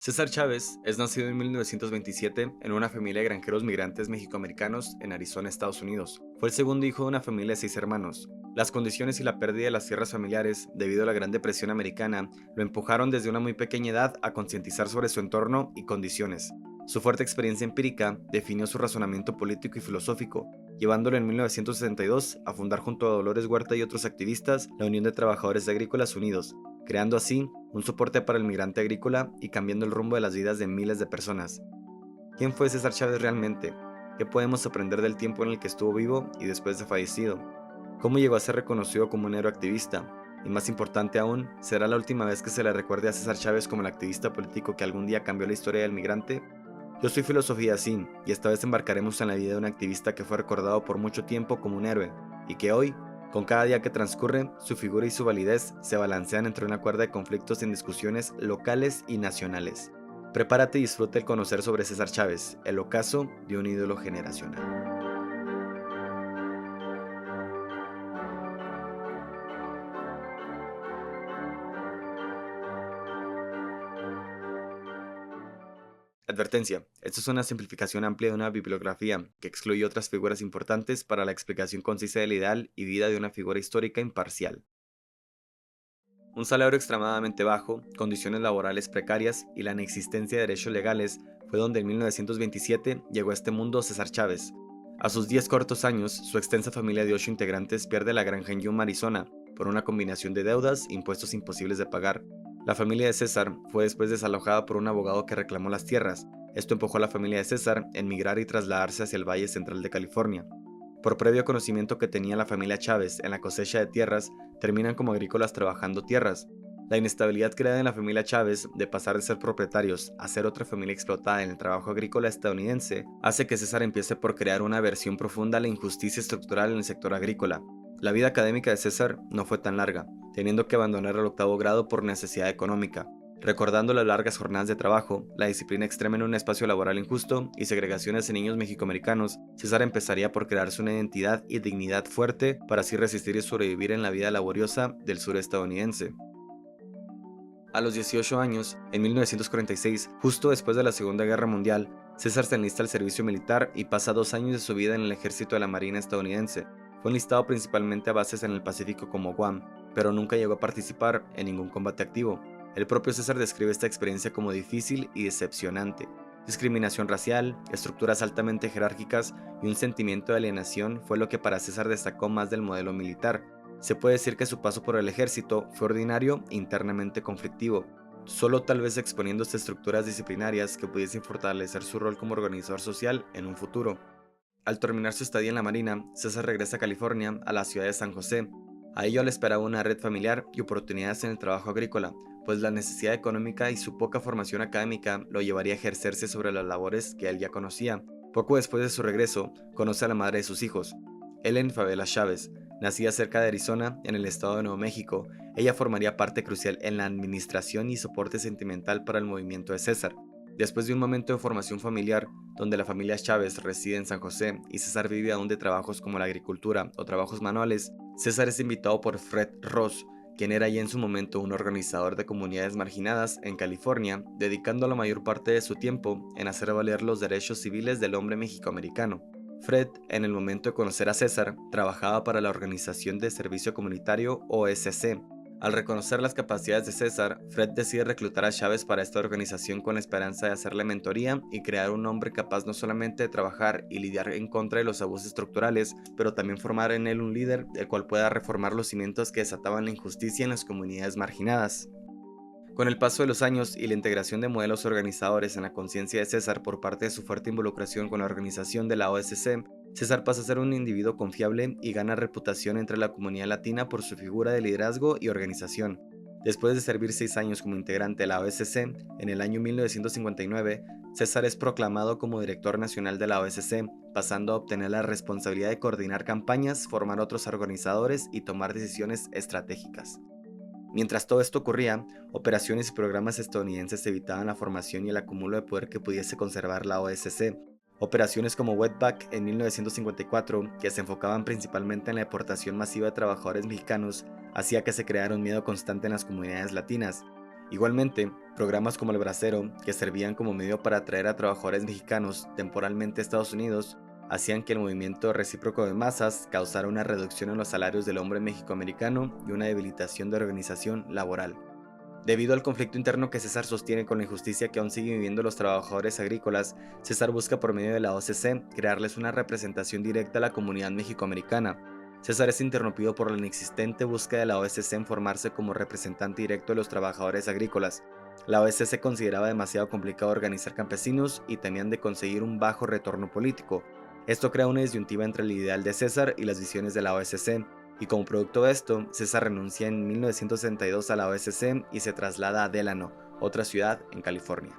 César Chávez es nacido en 1927 en una familia de granjeros migrantes mexicoamericanos en Arizona, Estados Unidos. Fue el segundo hijo de una familia de 6 hermanos. Las condiciones y la pérdida de las tierras familiares, debido a la Gran Depresión americana, lo empujaron desde una muy pequeña edad a concientizar sobre su entorno y condiciones. Su fuerte experiencia empírica definió su razonamiento político y filosófico, llevándolo en 1962 a fundar junto a Dolores Huerta y otros activistas la Unión de Trabajadores Agrícolas Unidos, creando así un soporte para el migrante agrícola y cambiando el rumbo de las vidas de miles de personas. ¿Quién fue César Chávez realmente? ¿Qué podemos aprender del tiempo en el que estuvo vivo y después de fallecido? ¿Cómo llegó a ser reconocido como un héroe activista? Y más importante aún, ¿será la última vez que se le recuerde a César Chávez como el activista político que algún día cambió la historia del migrante? Yo soy Filosofía Sin, y esta vez embarcaremos en la vida de un activista que fue recordado por mucho tiempo como un héroe, y que hoy, con cada día que transcurre, su figura y su validez se balancean entre una cuerda de conflictos en discusiones locales y nacionales. Prepárate y disfruta el conocer sobre César Chávez, el ocaso de un ídolo generacional. Advertencia: esto es una simplificación amplia de una bibliografía que excluye otras figuras importantes para la explicación concisa del ideal y vida de una figura histórica imparcial. Un salario extremadamente bajo, condiciones laborales precarias y la inexistencia de derechos legales fue donde en 1927 llegó a este mundo César Chávez. A sus 10 cortos años, su extensa familia de 8 integrantes pierde la granja en Yuma, Arizona, por una combinación de deudas e impuestos imposibles de pagar. La familia de César fue después desalojada por un abogado que reclamó las tierras. Esto empujó a la familia de César a emigrar y trasladarse hacia el Valle Central de California. Por previo conocimiento que tenía la familia Chávez en la cosecha de tierras, terminan como agrícolas trabajando tierras. La inestabilidad creada en la familia Chávez de pasar de ser propietarios a ser otra familia explotada en el trabajo agrícola estadounidense hace que César empiece por crear una aversión profunda a la injusticia estructural en el sector agrícola. La vida académica de César no fue tan larga, teniendo que abandonar el octavo grado por necesidad económica. Recordando las largas jornadas de trabajo, la disciplina extrema en un espacio laboral injusto y segregaciones en niños mexicoamericanos, César empezaría por crearse una identidad y dignidad fuerte para así resistir y sobrevivir en la vida laboriosa del sur estadounidense. A los 18 años, en 1946, justo después de la Segunda Guerra Mundial, César se enlista al servicio militar y pasa 2 años de su vida en el ejército de la Marina estadounidense. Fue enlistado principalmente a bases en el Pacífico como Guam, pero nunca llegó a participar en ningún combate activo. El propio César describe esta experiencia como difícil y decepcionante. Discriminación racial, estructuras altamente jerárquicas y un sentimiento de alienación fue lo que para César destacó más del modelo militar. Se puede decir que su paso por el ejército fue ordinario e internamente conflictivo, solo tal vez exponiéndose a estructuras disciplinarias que pudiesen fortalecer su rol como organizador social en un futuro. Al terminar su estadía en la Marina, César regresa a California, a la ciudad de San José. A ello le esperaba una red familiar y oportunidades en el trabajo agrícola, pues la necesidad económica y su poca formación académica lo llevaría a ejercerse sobre las labores que él ya conocía. Poco después de su regreso, conoce a la madre de sus hijos, Ellen Favela Chávez. Nacida cerca de Arizona, en el estado de Nuevo México, ella formaría parte crucial en la administración y soporte sentimental para el movimiento de César. Después de un momento de formación familiar, donde la familia Chávez reside en San José y César vive aún de trabajos como la agricultura o trabajos manuales, César es invitado por Fred Ross, quien era ya en su momento un organizador de comunidades marginadas en California, dedicando la mayor parte de su tiempo en hacer valer los derechos civiles del hombre mexicoamericano. Fred, en el momento de conocer a César, trabajaba para la Organización de Servicio Comunitario OSC. Al reconocer las capacidades de César, Fred decide reclutar a Chávez para esta organización con la esperanza de hacerle mentoría y crear un hombre capaz no solamente de trabajar y lidiar en contra de los abusos estructurales, pero también formar en él un líder el cual pueda reformar los cimientos que desataban la injusticia en las comunidades marginadas. Con el paso de los años y la integración de modelos organizadores en la conciencia de César por parte de su fuerte involucración con la organización de la OSC, César pasa a ser un individuo confiable y gana reputación entre la comunidad latina por su figura de liderazgo y organización. Después de servir 6 años como integrante de la OSC, en el año 1959, César es proclamado como director nacional de la OSC, pasando a obtener la responsabilidad de coordinar campañas, formar otros organizadores y tomar decisiones estratégicas. Mientras todo esto ocurría, operaciones y programas estadounidenses evitaban la formación y el acúmulo de poder que pudiese conservar la OSC. Operaciones como Wetback en 1954, que se enfocaban principalmente en la deportación masiva de trabajadores mexicanos, hacía que se creara un miedo constante en las comunidades latinas. Igualmente, programas como el Bracero, que servían como medio para atraer a trabajadores mexicanos temporalmente a Estados Unidos, hacían que el movimiento recíproco de masas causara una reducción en los salarios del hombre mexicoamericano y una debilitación de organización laboral. Debido al conflicto interno que César sostiene con la injusticia que aún siguen viviendo los trabajadores agrícolas, César busca por medio de la OCC crearles una representación directa a la comunidad mexicoamericana. César es interrumpido por la inexistente búsqueda de la OSC en formarse como representante directo de los trabajadores agrícolas. La OSC consideraba demasiado complicado organizar campesinos y temían de conseguir un bajo retorno político. Esto crea una disyuntiva entre el ideal de César y las visiones de la OSC, y como producto de esto, César renuncia en 1962 a la OSC y se traslada a Delano, otra ciudad en California.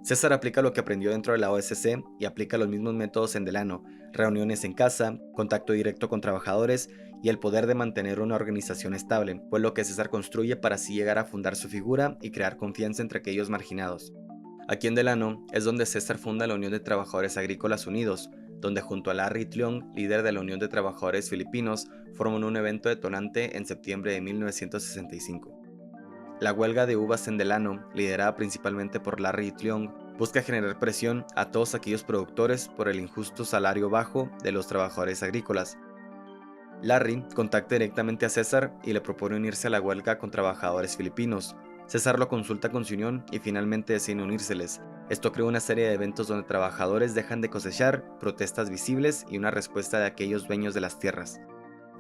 César aplica lo que aprendió dentro de la OSC y aplica los mismos métodos en Delano: reuniones en casa, contacto directo con trabajadores y el poder de mantener una organización estable, pues lo que César construye para así llegar a fundar su figura y crear confianza entre aquellos marginados. Aquí en Delano es donde César funda la Unión de Trabajadores Agrícolas Unidos, donde junto a Larry Tliong, líder de la Unión de Trabajadores Filipinos, forman un evento detonante en septiembre de 1965. La huelga de uvas en Delano, liderada principalmente por Larry Tliong, busca generar presión a todos aquellos productores por el injusto salario bajo de los trabajadores agrícolas. Larry contacta directamente a César y le propone unirse a la huelga con trabajadores filipinos. César lo consulta con su unión y finalmente decide unírseles. Esto crea una serie de eventos donde trabajadores dejan de cosechar, protestas visibles y una respuesta de aquellos dueños de las tierras.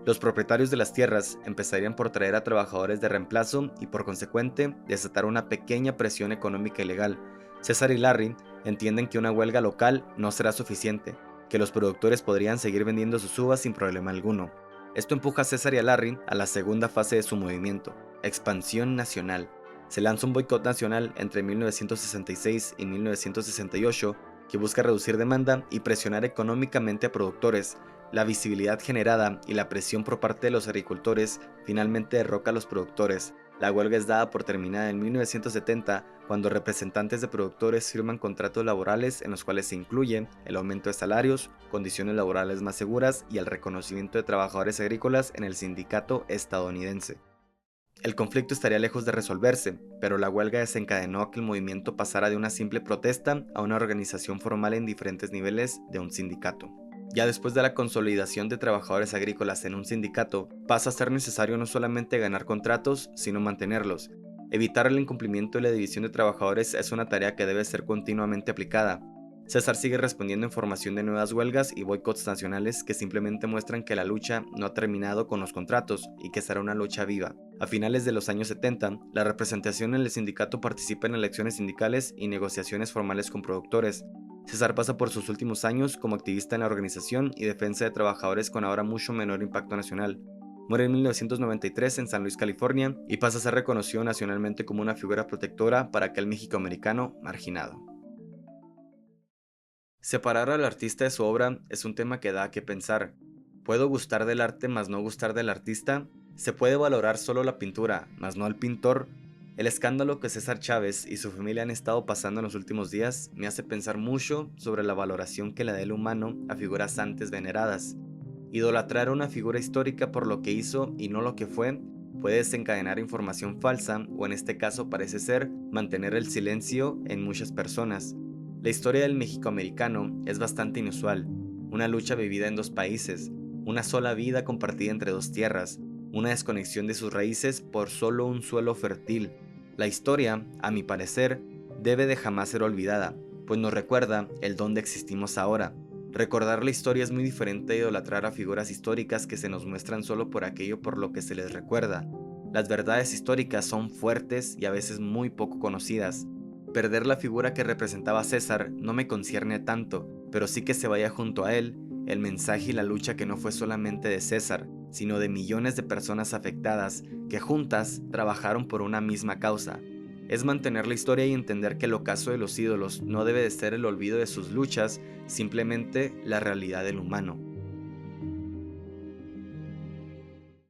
Los propietarios de las tierras empezarían por traer a trabajadores de reemplazo y por consecuente desatar una pequeña presión económica y legal. César y Larry entienden que una huelga local no será suficiente, que los productores podrían seguir vendiendo sus uvas sin problema alguno. Esto empuja a César y a Larry a la segunda fase de su movimiento: expansión nacional. Se lanza un boicot nacional entre 1966 y 1968 que busca reducir demanda y presionar económicamente a productores. La visibilidad generada y la presión por parte de los agricultores finalmente derroca a los productores. La huelga es dada por terminada en 1970, cuando representantes de productores firman contratos laborales en los cuales se incluyen el aumento de salarios, condiciones laborales más seguras y el reconocimiento de trabajadores agrícolas en el sindicato estadounidense. El conflicto estaría lejos de resolverse, pero la huelga desencadenó a que el movimiento pasara de una simple protesta a una organización formal en diferentes niveles de un sindicato. Ya después de la consolidación de trabajadores agrícolas en un sindicato, pasa a ser necesario no solamente ganar contratos, sino mantenerlos. Evitar el incumplimiento y la división de trabajadores es una tarea que debe ser continuamente aplicada. César sigue respondiendo en formación de nuevas huelgas y boicots nacionales que simplemente muestran que la lucha no ha terminado con los contratos y que será una lucha viva. A finales de los años 70, la representación en el sindicato participa en elecciones sindicales y negociaciones formales con productores. César pasa por sus últimos años como activista en la organización y defensa de trabajadores con ahora mucho menor impacto nacional. Muere en 1993 en San Luis, California, y pasa a ser reconocido nacionalmente como una figura protectora para aquel mexicoamericano marginado. Separar al artista de su obra es un tema que da a qué pensar. ¿Puedo gustar del arte mas no gustar del artista? ¿Se puede valorar solo la pintura, mas no al pintor? El escándalo que César Chávez y su familia han estado pasando en los últimos días me hace pensar mucho sobre la valoración que le da el humano a figuras antes veneradas. Idolatrar a una figura histórica por lo que hizo y no lo que fue puede desencadenar información falsa, o en este caso parece ser mantener el silencio en muchas personas. La historia del mexicoamericano es bastante inusual: una lucha vivida en dos países, una sola vida compartida entre dos tierras, una desconexión de sus raíces por solo un suelo fértil. La historia, a mi parecer, debe de jamás ser olvidada, pues nos recuerda el dónde existimos ahora. Recordar la historia es muy diferente a idolatrar a figuras históricas que se nos muestran solo por aquello por lo que se les recuerda. Las verdades históricas son fuertes y a veces muy poco conocidas. Perder la figura que representaba a César no me concierne tanto, pero sí que se vaya junto a él el mensaje y la lucha que no fue solamente de César, sino de millones de personas afectadas que juntas trabajaron por una misma causa. Es mantener la historia y entender que el ocaso de los ídolos no debe de ser el olvido de sus luchas, simplemente la realidad del humano.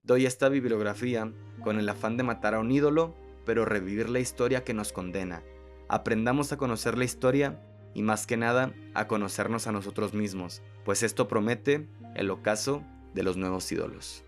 Doy esta bibliografía con el afán de matar a un ídolo, pero revivir la historia que nos condena. Aprendamos a conocer la historia y, más que nada, a conocernos a nosotros mismos, pues esto promete el ocaso de los nuevos ídolos.